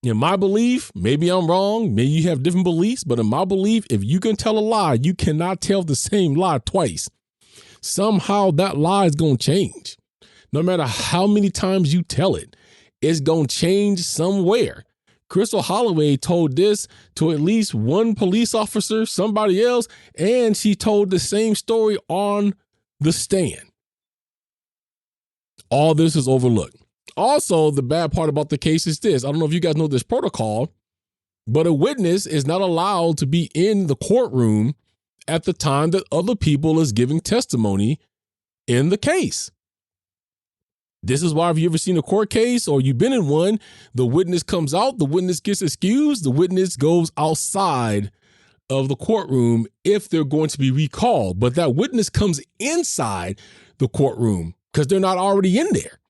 In my belief, maybe I'm wrong, maybe you have different beliefs, but in my belief, if you can tell a lie, you cannot tell the same lie twice. Somehow that lie is going to change. No matter how many times you tell it, it's going to change somewhere. Crystal Holloway told this to at least one police officer, somebody else, and she told the same story on the stand. All this is overlooked. Also, the bad part about the case is this. I don't know if you guys know this protocol, but a witness is not allowed to be in the courtroom at the time that other people is giving testimony in the case. This is why, if you ever seen a court case or you've been in one, the witness comes out, the witness gets excused, the witness goes outside of the courtroom if they're going to be recalled. But that witness comes inside the courtroom because they're not already in there.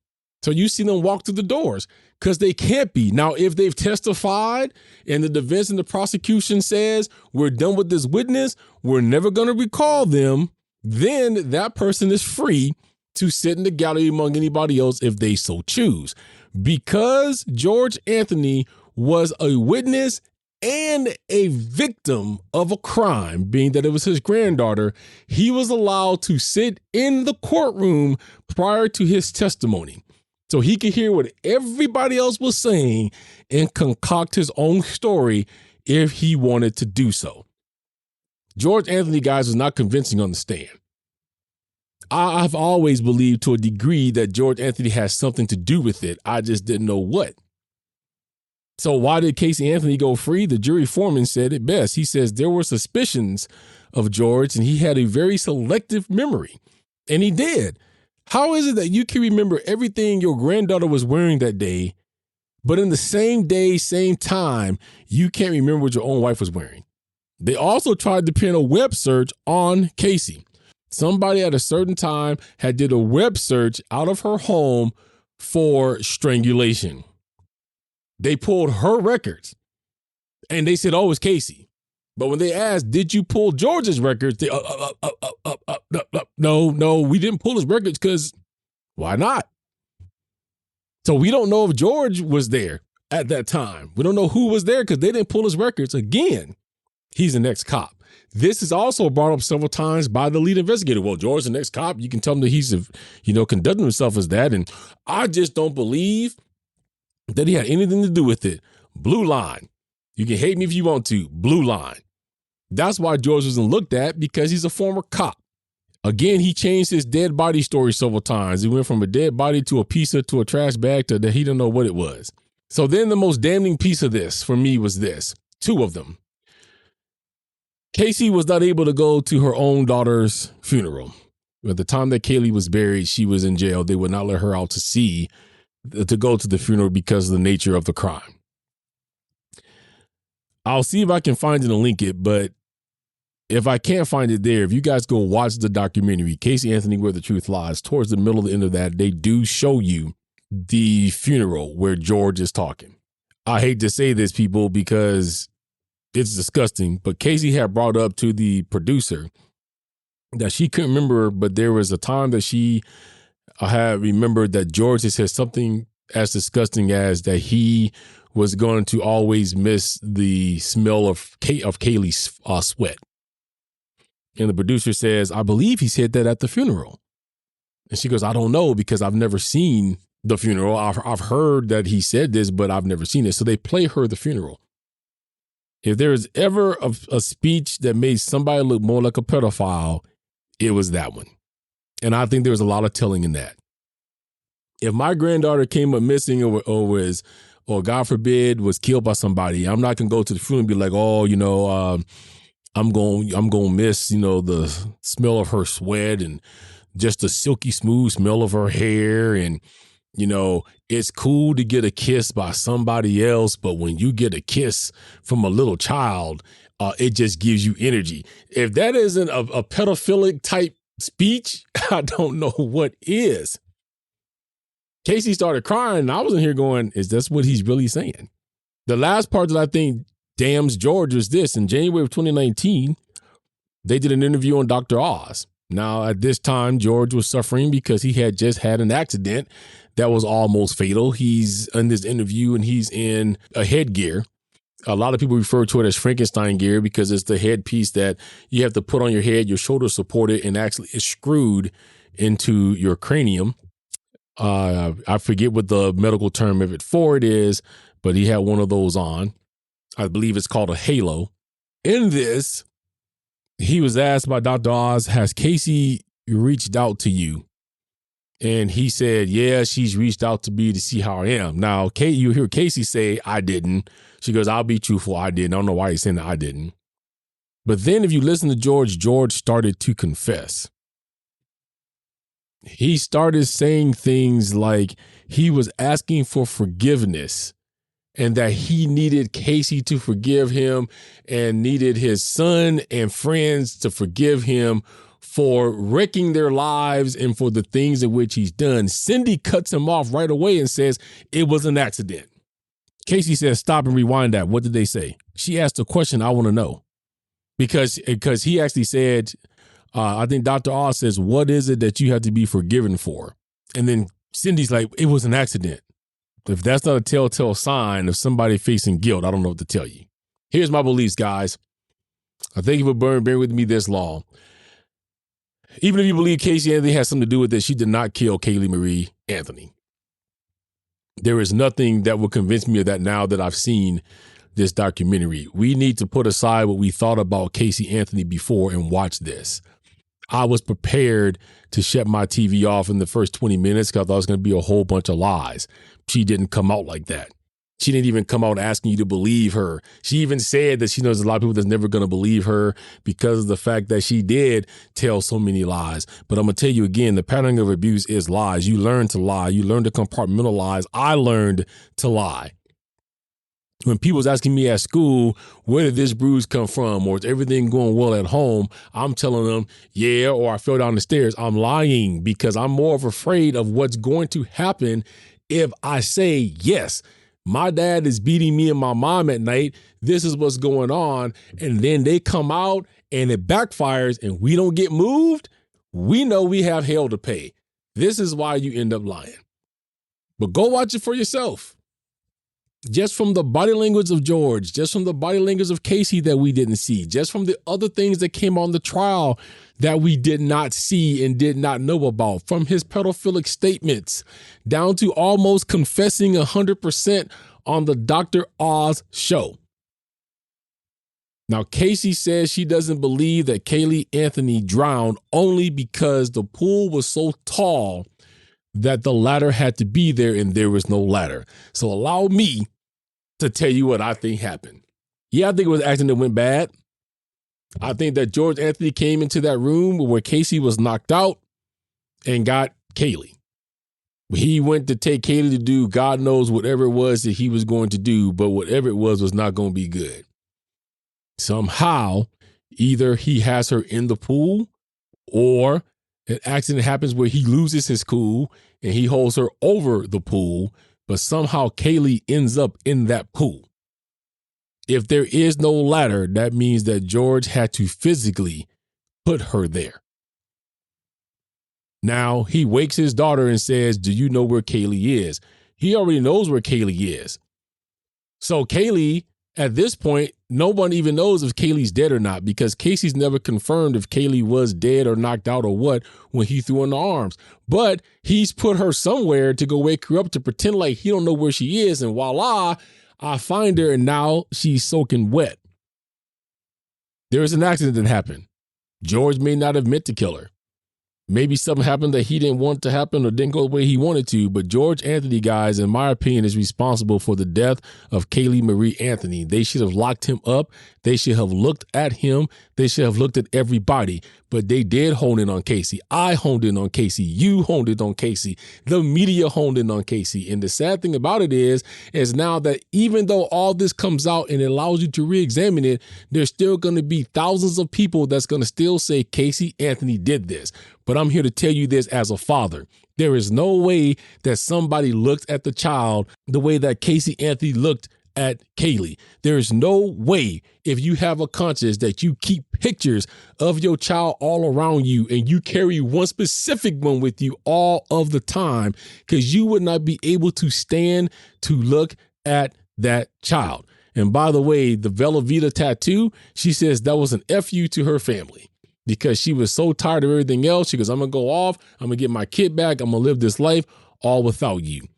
So you see them walk through the doors because they can't be. Now, if they've testified and the defense and the prosecution says, we're done with this witness, we're never going to recall them, then that person is free to sit in the gallery among anybody else if they so choose. Because George Anthony was a witness and a victim of a crime, being that it was his granddaughter, he was allowed to sit in the courtroom prior to his testimony, so he could hear what everybody else was saying and concoct his own story if he wanted to do so. George Anthony, guys, was not convincing on the stand. I've always believed to a degree that George Anthony has something to do with it. I just didn't know what. So why did Caylee Anthony go free? The jury foreman said it best. He says there were suspicions of George and he had a very selective memory. And he did. How is it that you can remember everything your granddaughter was wearing that day, but in the same day, same time, you can't remember what your own wife was wearing? They also tried to pin a web search on Caylee. Somebody at a certain time had did a web search out of her home for strangulation. They pulled her records and they said, oh, it's Caylee. But when they asked, did you pull George's records? They, no, we didn't pull his records because why not? So we don't know if George was there at that time. We don't know who was there because they didn't pull his records. Again, he's an ex-cop. This is also brought up several times by the lead investigator. Well, George's an ex-cop. You can tell him that he's, conducting himself as that. And I just don't believe that he had anything to do with it. Blue line. You can hate me if you want to. Blue line. That's why George wasn't looked at, because he's a former cop. Again, he changed his dead body story several times. He went from a dead body to a pizza to a trash bag to that he didn't know what it was. So then the most damning piece of this for me was this. 2 of them. Caylee was not able to go to her own daughter's funeral. At the time that Caylee was buried, she was in jail. They would not let her out to go to the funeral because of the nature of the crime. I'll see if I can find it and link it, but if I can't find it there, if you guys go watch the documentary, Caylee Anthony, Where the Truth Lies, towards the middle of the end of that, they do show you the funeral where George is talking. I hate to say this, people, because it's disgusting, but Caylee had brought up to the producer that she couldn't remember, but there was a time that she had remembered that George had said something as disgusting as that he was going to always miss the smell of Caylee's sweat. And the producer says, I believe he said that at the funeral. And she goes, I don't know because I've never seen the funeral. I've heard that he said this, but I've never seen it. So they play her the funeral. If there is ever a speech that made somebody look more like a pedophile, it was that one. And I think there was a lot of telling in that. If my granddaughter came up missing or God forbid was killed by somebody, I'm not gonna go to the funeral and be like, oh, I'm going to miss, the smell of her sweat and just the silky smooth smell of her hair. And, it's cool to get a kiss by somebody else, but when you get a kiss from a little child, it just gives you energy. If that isn't a pedophilic type speech, I don't know what is. Casey started crying, and I was in here going, is this what he's really saying? The last part that I think damns George was this. In January of 2019, they did an interview on Dr. Oz. Now, at this time, George was suffering because he had just had an accident that was almost fatal. He's in this interview, and he's in a headgear. A lot of people refer to it as Frankenstein gear because it's the headpiece that you have to put on your head, your shoulders supported, and actually is screwed into your cranium. I forget what the medical term of it for it is, but he had one of those on. I believe it's called a halo. In this, he was asked by Dr. Oz, has Casey reached out to you? And he said, yeah, she's reached out to me to see how I am. Now, you hear Casey say, I didn't. She goes, I'll be truthful, I didn't. I don't know why he's saying that I didn't. But then if you listen to George started to confess. He started saying things like he was asking for forgiveness and that he needed Casey to forgive him and needed his son and friends to forgive him for wrecking their lives and for the things in which he's done. Cindy cuts him off right away and says, it was an accident. Casey says, stop and rewind that. What did they say? She asked a question I want to know. Because he actually said, I think Dr. Oz says, what is it that you have to be forgiven for? And then Cindy's like, it was an accident. If that's not a telltale sign of somebody facing guilt, I don't know what to tell you. Here's my beliefs, guys. I thank you for bearing with me this long. Even if you believe Casey Anthony has something to do with this, she did not kill Caylee Marie Anthony. There is nothing that will convince me of that now that I've seen this documentary. We need to put aside what we thought about Casey Anthony before and watch this. I was prepared to shut my TV off in the first 20 minutes because I thought it was going to be a whole bunch of lies. She didn't come out like that. She didn't even come out asking you to believe her. She even said that she knows a lot of people that's never going to believe her because of the fact that she did tell so many lies. But I'm going to tell you again, the pattern of abuse is lies. You learn to lie. You learn to compartmentalize. I learned to lie. When people was asking me at school, where did this bruise come from? Or is everything going well at home? I'm telling them, yeah, or I fell down the stairs. I'm lying because I'm more afraid of what's going to happen if I say, yes, my dad is beating me and my mom at night. This is what's going on. And then they come out and it backfires and we don't get moved. We know we have hell to pay. This is why you end up lying. But go watch it for yourself. Just from the body language of George, just from the body language of Casey that we didn't see, just from the other things that came on the trial that we did not see and did not know about, from his pedophilic statements down to almost confessing 100% on the Dr. Oz show. Now, Casey says she doesn't believe that Caylee Anthony drowned only because the pool was so tall that the ladder had to be there and there was no ladder. So allow me to tell you what I think happened. Yeah, I think it was acting that went bad. I think that George Anthony came into that room where Casey was knocked out and got Caylee. He went to take Caylee to do God knows whatever it was that he was going to do, but whatever it was not going to be good. Somehow, either he has her in the pool or an accident happens where he loses his cool and he holds her over the pool, but somehow Caylee ends up in that pool. If there is no ladder, that means that George had to physically put her there. Now he wakes his daughter and says, do you know where Caylee is? He already knows where Caylee is. So Caylee, at this point, no one even knows if Caylee's dead or not, because Casey's never confirmed if Caylee was dead or knocked out or what when he threw in the arms. But he's put her somewhere to go wake her up to pretend like he don't know where she is. And voila, I find her and now she's soaking wet. There was an accident that happened. George may not have meant to kill her. Maybe something happened that he didn't want to happen or didn't go the way he wanted to, but George Anthony, guys, in my opinion, is responsible for the death of Caylee Marie Anthony. They should have locked him up. They should have looked at him. They should have looked at everybody, but they did hone in on Casey. I honed in on Casey. You honed in on Casey. The media honed in on Casey. And the sad thing about it is now that even though all this comes out and it allows you to re-examine it, there's still going to be thousands of people that's going to still say Caylee Anthony did this. But I'm here to tell you this as a father. There is no way that somebody looked at the child the way that Caylee Anthony looked at Caylee. There is no way, if you have a conscience, that you keep pictures of your child all around you and you carry one specific one with you all of the time, because you would not be able to stand to look at that child. And by the way, the Bella Vita tattoo, she says that was an FU to her family, because she was so tired of everything else. She goes, I'm going to go off. I'm going to get my kid back. I'm going to live this life all without you.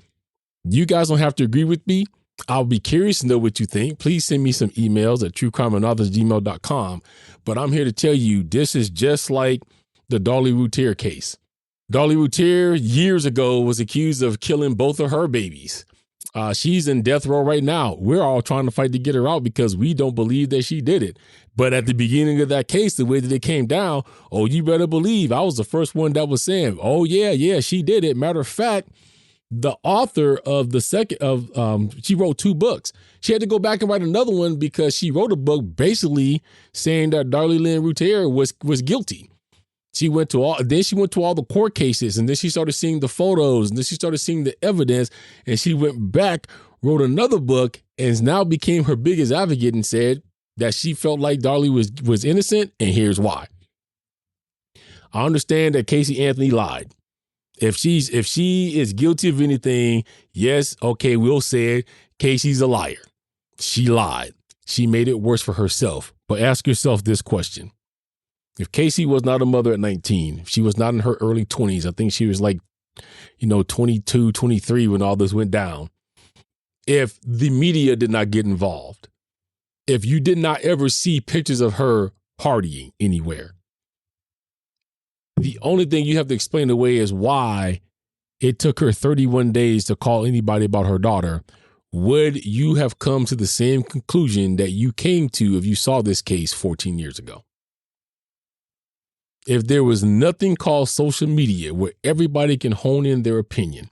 You guys don't have to agree with me. I'll be curious to know what you think. Please send me some emails at truecrimeandauthors@gmail.com. But I'm here to tell you, this is just like the Darlie Routier case. Darlie Routier years ago was accused of killing both of her babies. She's in death row right now. We're all trying to fight to get her out because we don't believe that she did it. But at the beginning of that case, the way that it came down, oh, you better believe I was the first one that was saying, oh, yeah, she did it. Matter of fact, the author of she wrote 2 books. She had to go back and write another one because she wrote a book basically saying that Darlie Lynn Routier was guilty. She went to all the court cases, and then she started seeing the photos, and then she started seeing the evidence, and she went back, wrote another book, and now became her biggest advocate and said that she felt like Darlie was innocent, and here's why. I understand that Caylee Anthony lied. If she is guilty of anything, yes, okay, we'll say it. Casey's a liar. She lied. She made it worse for herself. But ask yourself this question. If Caylee was not a mother at 19, if she was not in her early 20s, I think she was like, 22, 23 when all this went down. If the media did not get involved, if you did not ever see pictures of her partying anywhere, the only thing you have to explain away is why it took her 31 days to call anybody about her daughter. Would you have come to the same conclusion that you came to if you saw this case 14 years ago? If there was nothing called social media where everybody can hone in their opinion,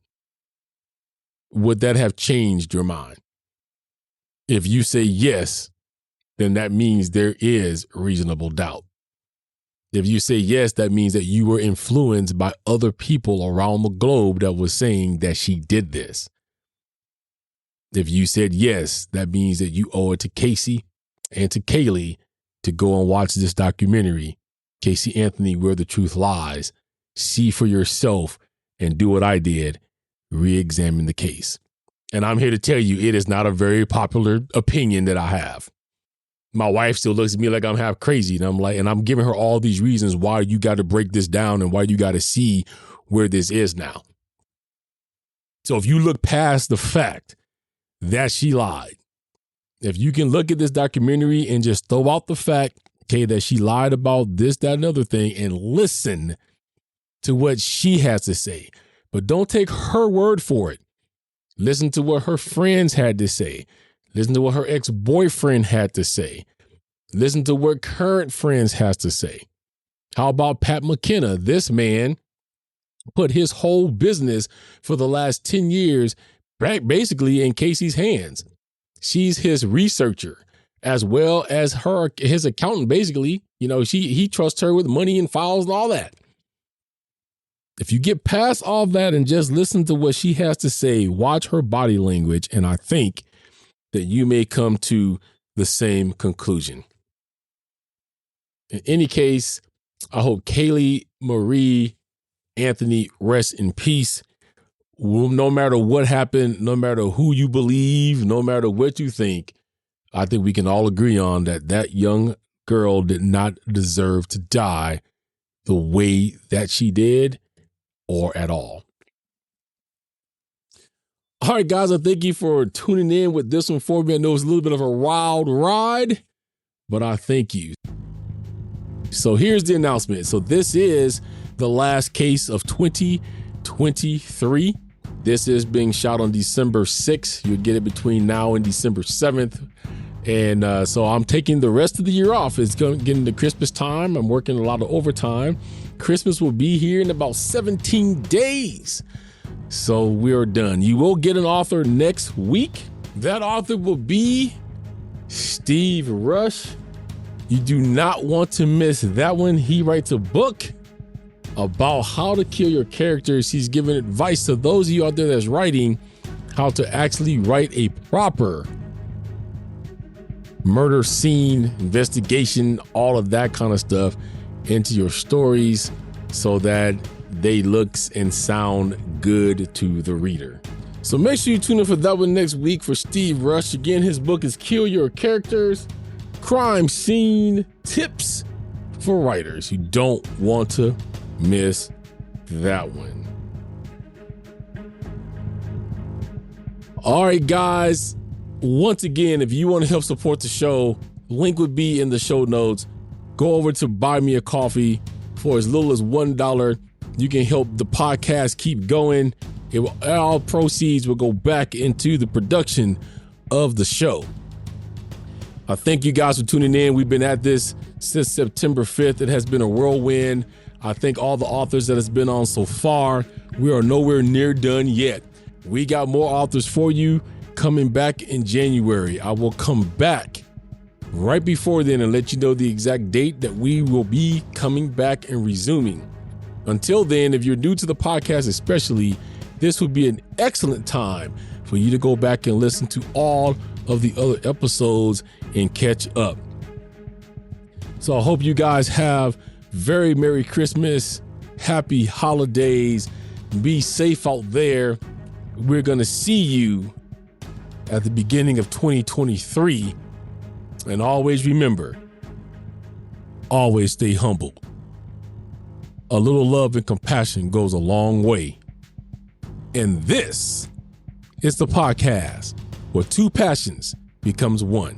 would that have changed your mind? If you say yes, then that means there is reasonable doubt. If you say yes, that means that you were influenced by other people around the globe that was saying that she did this. If you said yes, that means that you owe it to Casey and to Caylee to go and watch this documentary, Caylee Anthony, Where the Truth Lies. See for yourself and do what I did, re-examine the case. And I'm here to tell you, it is not a very popular opinion that I have. My wife still looks at me like I'm half crazy, and I'm giving her all these reasons why you got to break this down and why you got to see where this is now. So if you look past the fact that she lied, if you can look at this documentary and just throw out the fact, okay, that she lied about this, that, and other thing, and listen to what she has to say, but don't take her word for it. Listen to what her friends had to say. Listen to what her ex-boyfriend had to say. Listen to what current friends has to say. How about Pat McKenna? This man put his whole business for the last 10 years basically in Casey's hands. She's his researcher as well as his accountant, basically. He trusts her with money and files and all that. If you get past all that and just listen to what she has to say, watch her body language, and I think that you may come to the same conclusion. In any case, I hope Caylee Marie Anthony rests in peace. no matter what happened, no matter who you believe, no matter what you think, I think we can all agree on that young girl did not deserve to die the way that she did or at all. All right, guys, I thank you for tuning in with this one for me. I know it's a little bit of a wild ride, but I thank you. So here's the announcement. So this is the last case of 2023. This is being shot on December 6th. You'll get it between now and December 7th. And so I'm taking the rest of the year off. It's getting to Christmas time. I'm working a lot of overtime. Christmas will be here in about 17 days. So we are done. You will get an author next week. That author will be Steve Rush. You do not want to miss that one. He writes a book about how to kill your characters. He's giving advice to those of you out there that's writing how to actually write a proper murder scene, investigation, all of that kind of stuff into your stories so that they look and sound good to the reader. So make sure you tune in for that one next week for Steve Rush. Again, his book is Kill Your Characters, Crime Scene Tips for Writers. You don't want to miss that one. All right, guys. Once again, if you want to help support the show, link would be in the show notes. Go over to Buy Me a Coffee for as little as $1. You can help the podcast keep going. All proceeds will go back into the production of the show. I thank you guys for tuning in. We've been at this since September 5th. It has been a whirlwind. I thank all the authors that has been on so far. We are nowhere near done yet. We got more authors for you coming back in January. I will come back right before then and let you know the exact date that we will be coming back and resuming. Until then, if you're new to the podcast especially, this would be an excellent time for you to go back and listen to all of the other episodes and catch up. So I hope you guys have very Merry Christmas, Happy Holidays, be safe out there. We're going to see you at the beginning of 2023. And always remember, always stay humble. A little love and compassion goes a long way. And this is the podcast where two passions becomes one.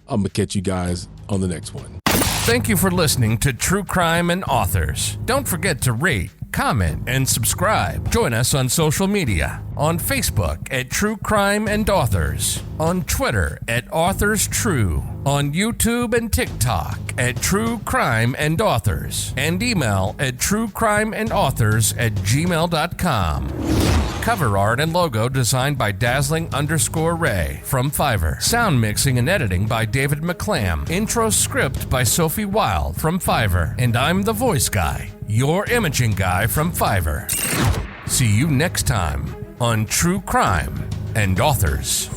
I'm going to catch you guys on the next one. Thank you for listening to True Crime and Authors. Don't forget to rate, comment, and subscribe. Join us on social media. On Facebook at True Crime and Authors. On Twitter at Authors True. On YouTube and TikTok at True Crime and Authors. And email at truecrimeandauthors@gmail.com. Cover art and logo designed by Dazzling_Ray from Fiverr. Sound mixing and editing by David McClam. Intro script by Sophie Wild from Fiverr. And I'm the voice guy, your imaging guy from Fiverr. See you next time on True Crime and Authors.